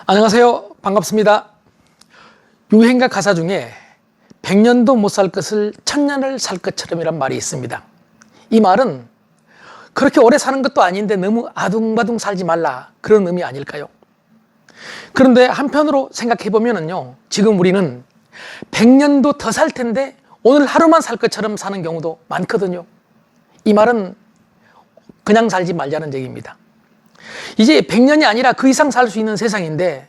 안녕하세요. 반갑습니다. 유행가 가사 중에 100년도 못 살 것을 1000년을 살 것처럼이란 말이 있습니다. 이 말은 그렇게 오래 사는 것도 아닌데 너무 아둥바둥 살지 말라, 그런 의미 아닐까요? 그런데 한편으로 생각해 보면요, 지금 우리는 100년도 더 살 텐데 오늘 하루만 살 것처럼 사는 경우도 많거든요. 이 말은 그냥 살지 말자는 얘기입니다. 이제 100년이 아니라 그 이상 살 수 있는 세상인데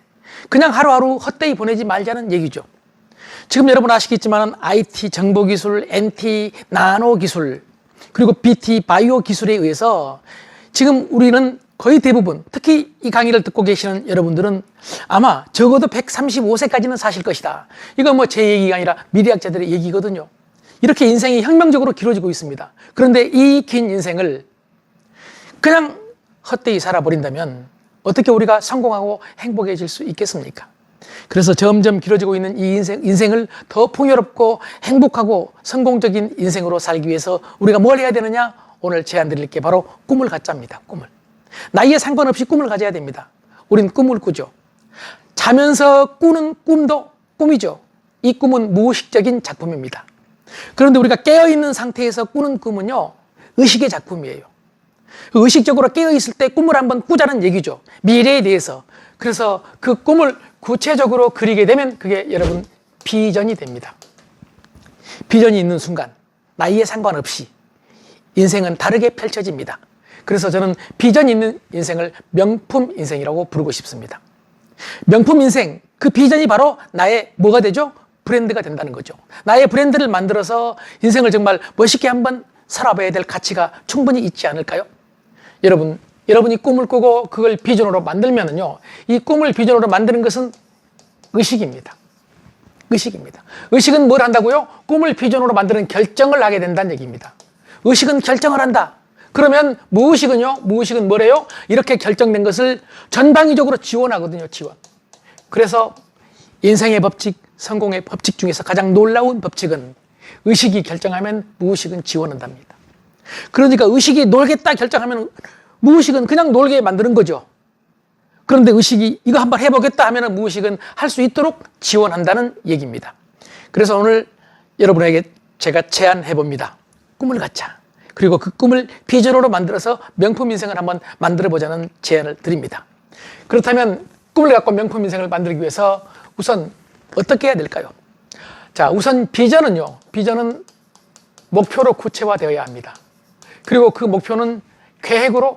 그냥 하루하루 헛되이 보내지 말자는 얘기죠. 지금 여러분 아시겠지만 IT 정보기술, NT 나노기술, 그리고 BT 바이오 기술에 의해서 지금 우리는 거의 대부분, 특히 이 강의를 듣고 계시는 여러분들은 아마 적어도 135세까지는 사실 것이다. 이건 뭐 제 얘기가 아니라 미래학자들의 얘기거든요. 이렇게 인생이 혁명적으로 길어지고 있습니다. 그런데 이 긴 인생을 그냥 헛되이 살아버린다면 어떻게 우리가 성공하고 행복해질 수 있겠습니까? 그래서 점점 길어지고 있는 이 인생을 더 풍요롭고 행복하고 성공적인 인생으로 살기 위해서 우리가 뭘 해야 되느냐? 오늘 제안 드릴 게 바로 꿈을 갖자입니다. 꿈을. 나이에 상관없이 꿈을 가져야 됩니다. 우린 꿈을 꾸죠. 자면서 꾸는 꿈도 꿈이죠. 이 꿈은 무의식적인 작품입니다. 그런데 우리가 깨어있는 상태에서 꾸는 꿈은요, 의식의 작품이에요. 의식적으로 깨어있을 때 꿈을 한번 꾸자는 얘기죠. 미래에 대해서. 그래서 그 꿈을 구체적으로 그리게 되면 그게 여러분 비전이 됩니다. 비전이 있는 순간 나이에 상관없이 인생은 다르게 펼쳐집니다. 그래서 저는 비전 있는 인생을 명품 인생이라고 부르고 싶습니다. 명품 인생, 그 비전이 바로 나의 뭐가 되죠? 브랜드가 된다는 거죠. 나의 브랜드를 만들어서 인생을 정말 멋있게 한번 살아봐야 될 가치가 충분히 있지 않을까요? 여러분이 꿈을 꾸고 그걸 비전으로 만들면은요, 이 꿈을 비전으로 만드는 것은 의식입니다. 의식입니다. 의식은 뭘 한다고요? 꿈을 비전으로 만드는 결정을 하게 된다는 얘기입니다. 의식은 결정을 한다. 그러면 무의식은요? 무의식은 뭐래요? 이렇게 결정된 것을 전방위적으로 지원하거든요. 지원. 그래서 인생의 법칙, 성공의 법칙 중에서 가장 놀라운 법칙은 의식이 결정하면 무의식은 지원한답니다. 그러니까 의식이 놀겠다 결정하면 무의식은 그냥 놀게 만드는 거죠. 그런데 의식이 이거 한번 해보겠다 하면 무의식은 할 수 있도록 지원한다는 얘기입니다. 그래서 오늘 여러분에게 제가 제안해 봅니다. 꿈을 갖자. 그리고 그 꿈을 비전으로 만들어서 명품 인생을 한번 만들어 보자는 제안을 드립니다. 그렇다면 꿈을 갖고 명품 인생을 만들기 위해서 우선 어떻게 해야 될까요? 자, 우선 비전은요. 비전은 목표로 구체화되어야 합니다. 그리고 그 목표는 계획으로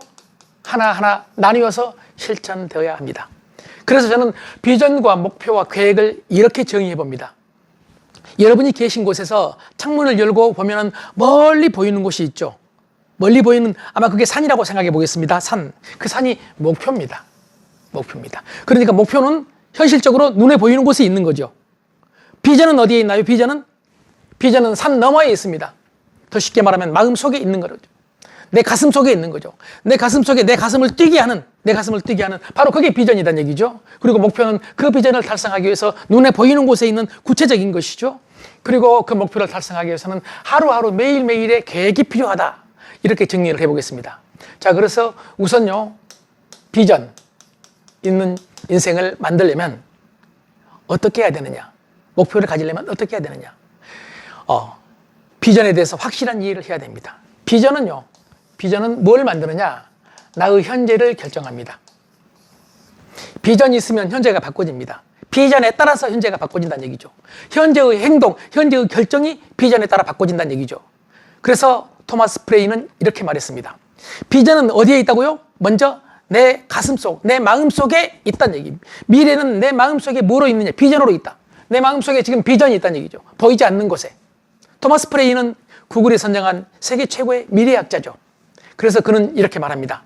하나하나 나뉘어서 실천되어야 합니다. 그래서 저는 비전과 목표와 계획을 이렇게 정의해 봅니다. 여러분이 계신 곳에서 창문을 열고 보면 멀리 보이는 곳이 있죠. 멀리 보이는, 아마 그게 산이라고 생각해 보겠습니다. 산. 그 산이 목표입니다. 목표입니다. 그러니까 목표는 현실적으로 눈에 보이는 곳에 있는 거죠. 비전은 어디에 있나요? 비전은 산 너머에 있습니다. 더 쉽게 말하면 마음속에 있는 거죠. 내 가슴 속에 있는 거죠. 내 가슴 속에 내 가슴을 뛰게 하는 바로 그게 비전이란 얘기죠. 그리고 목표는 그 비전을 달성하기 위해서 눈에 보이는 곳에 있는 구체적인 것이죠. 그리고 그 목표를 달성하기 위해서는 하루하루 매일매일의 계획이 필요하다. 이렇게 정리를 해보겠습니다. 자, 그래서 우선요, 비전 있는 인생을 만들려면 어떻게 해야 되느냐? 목표를 가지려면 어떻게 해야 되느냐? 비전에 대해서 확실한 이해를 해야 됩니다. 비전은 뭘 만드느냐? 나의 현재를 결정합니다. 비전이 있으면 현재가 바꿔집니다. 비전에 따라서 현재가 바꿔진다는 얘기죠. 현재의 행동, 현재의 결정이 비전에 따라 바꿔진다는 얘기죠. 그래서 토마스 프레이는 이렇게 말했습니다. 비전은 어디에 있다고요? 먼저 내 가슴속, 내 마음속에 있다는 얘기입니다. 미래는 내 마음속에 뭐로 있느냐? 비전으로 있다. 내 마음속에 지금 비전이 있다는 얘기죠. 보이지 않는 곳에. 토마스 프레이는 구글이 선정한 세계 최고의 미래학자죠. 그래서 그는 이렇게 말합니다.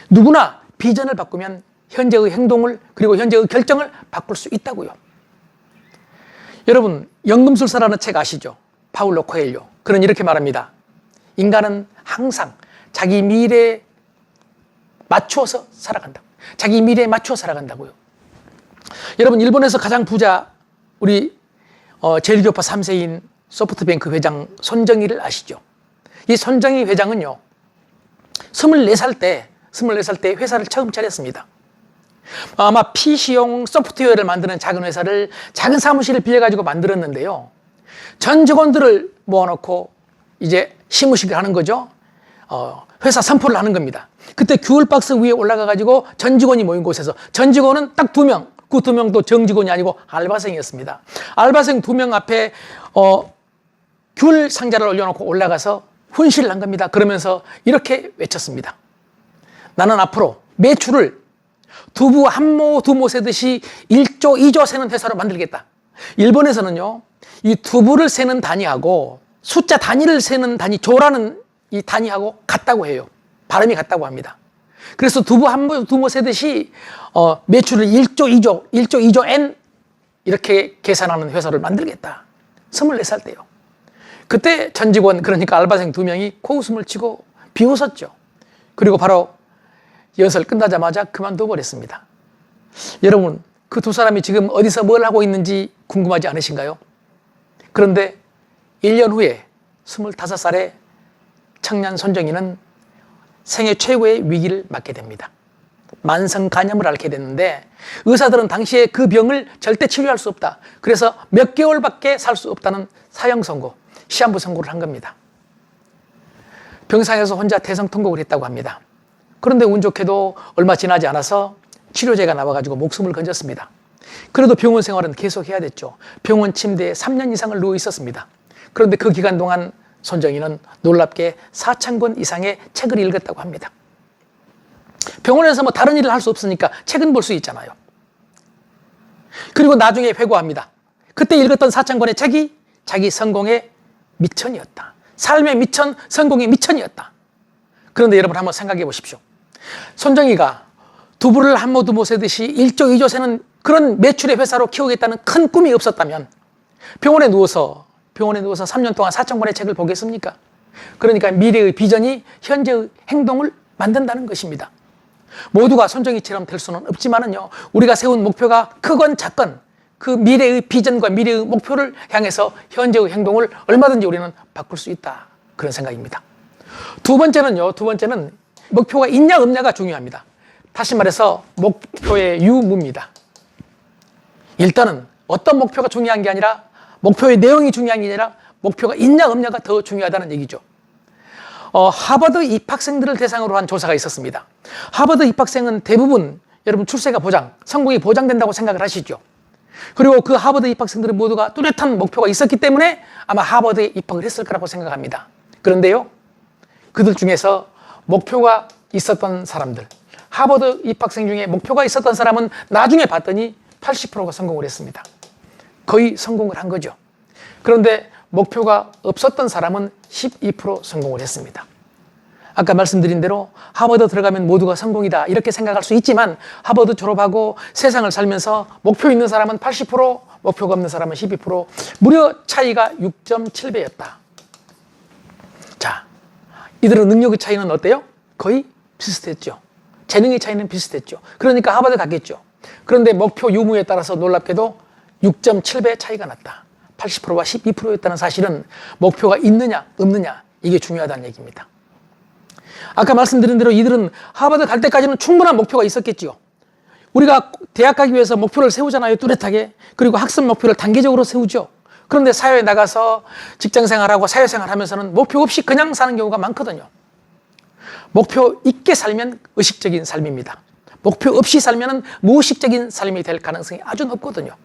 누구나 비전을 바꾸면 현재의 행동을, 그리고 현재의 결정을 바꿀 수 있다고요. 여러분, 연금술사라는 책 아시죠? 파울로 코엘료. 그는 이렇게 말합니다. 인간은 항상 자기 미래에 맞추어서 살아간다. 자기 미래에 맞추어 살아간다고요. 여러분, 일본에서 가장 부자 우리 제일교파 3세인 소프트뱅크 회장 손정희를 아시죠? 이 손정희 회장은요, 24살 때 회사를 처음 차렸습니다. 아마 PC용 소프트웨어를 만드는 작은 회사를 작은 사무실을 빌려가지고 만들었는데요. 전 직원들을 모아놓고 이제 시무식을 하는 거죠. 회사 선포를 하는 겁니다. 그때 귤박스 위에 올라가가지고 전 직원이 모인 곳에서 전 직원은 딱 2명, 그 2명도 정직원이 아니고 알바생이었습니다. 알바생 2명 앞에 귤 상자를 올려놓고 올라가서 훈시를 한 겁니다. 그러면서 이렇게 외쳤습니다. 나는 앞으로 매출을 두부 한 모 두 모 세듯이 1조 2조 세는 회사로 만들겠다. 일본에서는요, 이 두부를 세는 단위하고 숫자 단위를 세는 단위, 조라는 이 단위하고 같다고 해요. 발음이 같다고 합니다. 그래서 두부 한 모 두 모 세듯이 매출을 1조 2조 N 이렇게 계산하는 회사를 만들겠다. 24살 때요. 그때 전 직원, 그러니까 알바생 2명이 코웃음을 치고 비웃었죠. 그리고 바로 연설 끝나자마자 그만둬 버렸습니다. 여러분, 그 2사람이 지금 어디서 뭘 하고 있는지 궁금하지 않으신가요? 그런데 1년 후에 25살의 청년 손정희는 생애 최고의 위기를 맞게 됩니다. 만성 간염을 앓게 됐는데 의사들은 당시에 그 병을 절대 치료할 수 없다. 그래서 몇 개월밖에 살 수 없다는 사형 선고, 시한부 선고를 한 겁니다. 병상에서 혼자 대성통곡을 했다고 합니다. 그런데 운 좋게도 얼마 지나지 않아서 치료제가 나와가지고 목숨을 건졌습니다. 그래도 병원 생활은 계속해야 됐죠. 병원 침대에 3년 이상을 누워 있었습니다. 그런데 그 기간 동안 손정희는 놀랍게 4,000권 이상의 책을 읽었다고 합니다. 병원에서 뭐 다른 일을 할 수 없으니까 책은 볼 수 있잖아요. 그리고 나중에 회고합니다. 그때 읽었던 4,000권의 책이 자기 성공의 미천이었다. 삶의 미천, 성공의 미천이었다. 그런데 여러분 한번 생각해 보십시오. 손정희가 두부를 한 모 두 모 세듯이 1조 2조 세는 그런 매출의 회사로 키우겠다는 큰 꿈이 없었다면 병원에 누워서 3년 동안 4,000권의 책을 보겠습니까? 그러니까 미래의 비전이 현재의 행동을 만든다는 것입니다. 모두가 손정희처럼 될 수는 없지만은요, 우리가 세운 목표가 크건 작건 그 미래의 비전과 미래의 목표를 향해서 현재의 행동을 얼마든지 우리는 바꿀 수 있다. 그런 생각입니다. 두 번째는 목표가 있냐 없냐가 중요합니다. 다시 말해서 목표의 유무입니다. 일단은 어떤 목표가 중요한 게 아니라 목표의 내용이 중요한 게 아니라 목표가 있냐 없냐가 더 중요하다는 얘기죠. 하버드 입학생들을 대상으로 한 조사가 있었습니다. 하버드 입학생은 대부분 여러분 출세가 성공이 보장된다고 생각을 하시죠. 그리고 그 하버드 입학생들은 모두가 뚜렷한 목표가 있었기 때문에 아마 하버드에 입학을 했을 거라고 생각합니다. 그런데요, 그들 중에서 목표가 있었던 사람들, 하버드 입학생 중에 목표가 있었던 사람은 나중에 봤더니 80%가 성공을 했습니다. 거의 성공을 한 거죠. 그런데 목표가 없었던 사람은 12% 성공을 했습니다. 아까 말씀드린 대로 하버드 들어가면 모두가 성공이다 이렇게 생각할 수 있지만 하버드 졸업하고 세상을 살면서 목표 있는 사람은 80%, 목표가 없는 사람은 12%, 무려 차이가 6.7배였다. 자, 이들의 능력의 차이는 어때요? 거의 비슷했죠. 재능의 차이는 비슷했죠. 그러니까 하버드 갔겠죠. 그런데 목표 유무에 따라서 놀랍게도 6.7배 차이가 났다. 80%와 12%였다는 사실은 목표가 있느냐 없느냐 이게 중요하다는 얘기입니다. 아까 말씀드린 대로 이들은 하버드 갈 때까지는 충분한 목표가 있었겠지요. 우리가 대학 가기 위해서 목표를 세우잖아요, 뚜렷하게. 그리고 학습 목표를 단계적으로 세우죠. 그런데 사회에 나가서 직장생활하고 사회생활하면서는 목표 없이 그냥 사는 경우가 많거든요. 목표 있게 살면 의식적인 삶입니다. 목표 없이 살면 무의식적인 삶이 될 가능성이 아주 높거든요.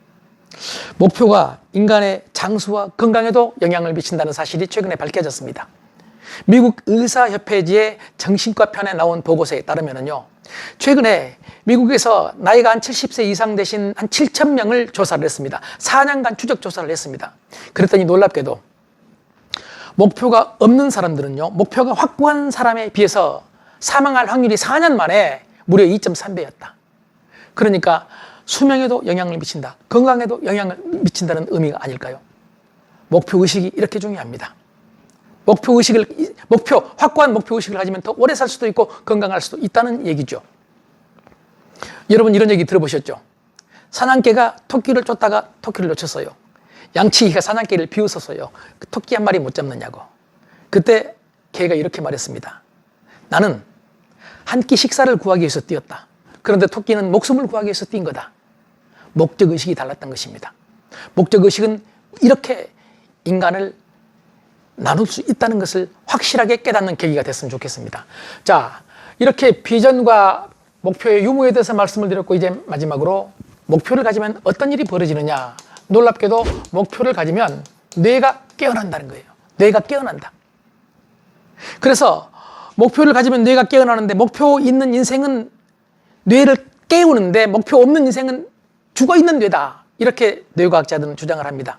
목표가 인간의 장수와 건강에도 영향을 미친다는 사실이 최근에 밝혀졌습니다. 미국 의사협회지의 정신과 편에 나온 보고서에 따르면요, 최근에 미국에서 나이가 한 70세 이상 되신 한 7,000명을 조사를 했습니다. 4년간 추적 조사를 했습니다. 그랬더니 놀랍게도 목표가 없는 사람들은요, 목표가 확고한 사람에 비해서 사망할 확률이 4년 만에 무려 2.3배였다. 그러니까 수명에도 영향을 미친다, 건강에도 영향을 미친다는 의미가 아닐까요? 목표의식이 이렇게 중요합니다. 확고한 목표의식을 가지면 더 오래 살 수도 있고 건강할 수도 있다는 얘기죠. 여러분 이런 얘기 들어보셨죠? 사냥개가 토끼를 쫓다가 토끼를 놓쳤어요. 양치기가 사냥개를 비웃었어요. 그 토끼 한 마리 못 잡느냐고. 그때 개가 이렇게 말했습니다. 나는 한 끼 식사를 구하기 위해서 뛰었다. 그런데 토끼는 목숨을 구하기 위해서 뛴 거다. 목적의식이 달랐던 것입니다. 목적의식은 이렇게 인간을 나눌 수 있다는 것을 확실하게 깨닫는 계기가 됐으면 좋겠습니다. 자, 이렇게 비전과 목표의 유무에 대해서 말씀을 드렸고, 이제 마지막으로 목표를 가지면 어떤 일이 벌어지느냐. 놀랍게도 목표를 가지면 뇌가 깨어난다는 거예요. 뇌가 깨어난다. 그래서 목표를 가지면 뇌가 깨어나는데, 목표 있는 인생은 뇌를 깨우는데 목표 없는 인생은 죽어있는 뇌다. 이렇게 뇌과학자들은 주장을 합니다.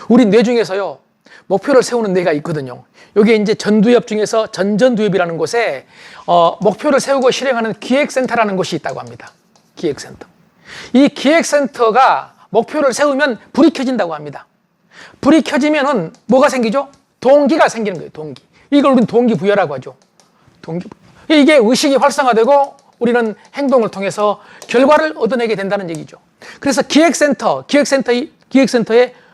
우리 뇌 중에서요, 목표를 세우는 뇌가 있거든요. 여기 이제 전두엽 중에서 전전두엽이라는 곳에 목표를 세우고 실행하는 기획센터라는 곳이 있다고 합니다. 기획센터. 이 기획센터가 목표를 세우면 불이 켜진다고 합니다. 불이 켜지면은 뭐가 생기죠? 동기가 생기는 거예요. 동기. 이걸 우리는 동기부여라고 하죠. 동기부여. 이게 의식이 활성화되고 우리는 행동을 통해서 결과를 얻어내게 된다는 얘기죠. 그래서 기획센터에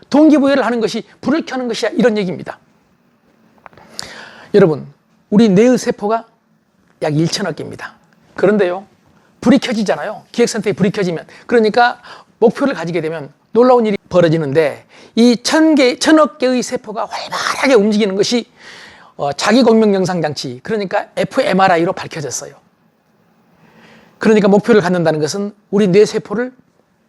동기부여를 하는 것이 불을 켜는 것이야, 이런 얘기입니다. 여러분, 우리 뇌의 세포가 약 1천억 개입니다. 그런데요, 불이 켜지잖아요. 기획센터에 불이 켜지면. 그러니까 목표를 가지게 되면 놀라운 일이 벌어지는데, 이 1000억 개의 세포가 활발하게 움직이는 것이 자기공명영상장치, 그러니까 fMRI로 밝혀졌어요. 그러니까 목표를 갖는다는 것은 우리 뇌세포를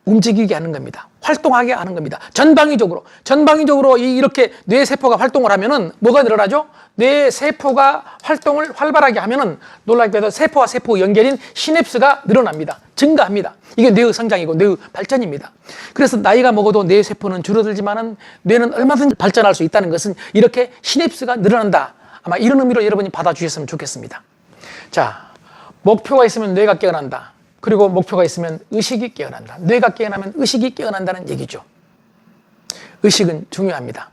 움직이게 하는 겁니다. 활동하게 하는 겁니다. 전방위적으로 이렇게 뇌세포가 활동을 하면은 뭐가 늘어나죠? 뇌세포가 활동을 활발하게 하면은 놀랍게도 세포와 세포 연결인 시냅스가 늘어납니다. 증가합니다. 이게 뇌의 성장이고 뇌의 발전입니다. 그래서 나이가 먹어도 뇌세포는 줄어들지만은 뇌는 얼마든지 발전할 수 있다는 것은 이렇게 시냅스가 늘어난다. 아마 이런 의미로 여러분이 받아주셨으면 좋겠습니다. 자, 목표가 있으면 뇌가 깨어난다. 그리고 목표가 있으면 의식이 깨어난다. 뇌가 깨어나면 의식이 깨어난다는 얘기죠. 의식은 중요합니다.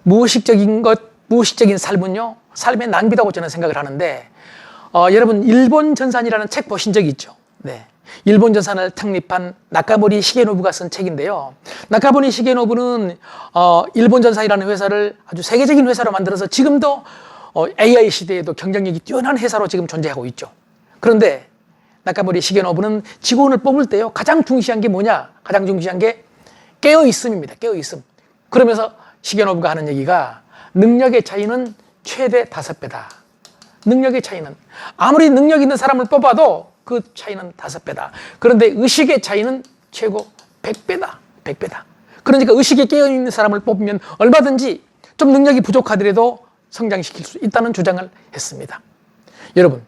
무의식적인 삶은요, 삶의 낭비라고 저는 생각을 하는데, 여러분 일본 전산이라는 책 보신 적 있죠? 네. 일본 전산을 창립한 나카모리 시게노부가 쓴 책인데요. 나카모리 시게노부는 일본 전산이라는 회사를 아주 세계적인 회사로 만들어서 지금도 AI 시대에도 경쟁력이 뛰어난 회사로 지금 존재하고 있죠. 그런데 나카모리 시게노부는 직원을 뽑을 때요, 가장 중시한 게 뭐냐? 가장 중시한 게 깨어있음입니다. 깨어있음. 그러면서 시게노부가 하는 얘기가 능력의 차이는 최대 5배다. 능력의 차이는. 아무리 능력 있는 사람을 뽑아도 그 차이는 5배다. 그런데 의식의 차이는 최고 100배다. 100배다. 그러니까 의식이 깨어있는 사람을 뽑으면 얼마든지 좀 능력이 부족하더라도 성장시킬 수 있다는 주장을 했습니다. 여러분,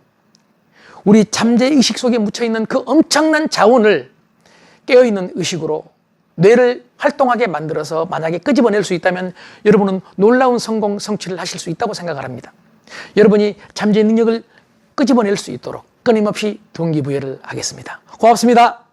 우리 잠재의식 속에 묻혀있는 그 엄청난 자원을 깨어있는 의식으로 뇌를 활동하게 만들어서 만약에 끄집어낼 수 있다면 여러분은 놀라운 성공, 성취를 하실 수 있다고 생각을 합니다. 여러분이 잠재의 능력을 끄집어낼 수 있도록 끊임없이 동기부여를 하겠습니다. 고맙습니다.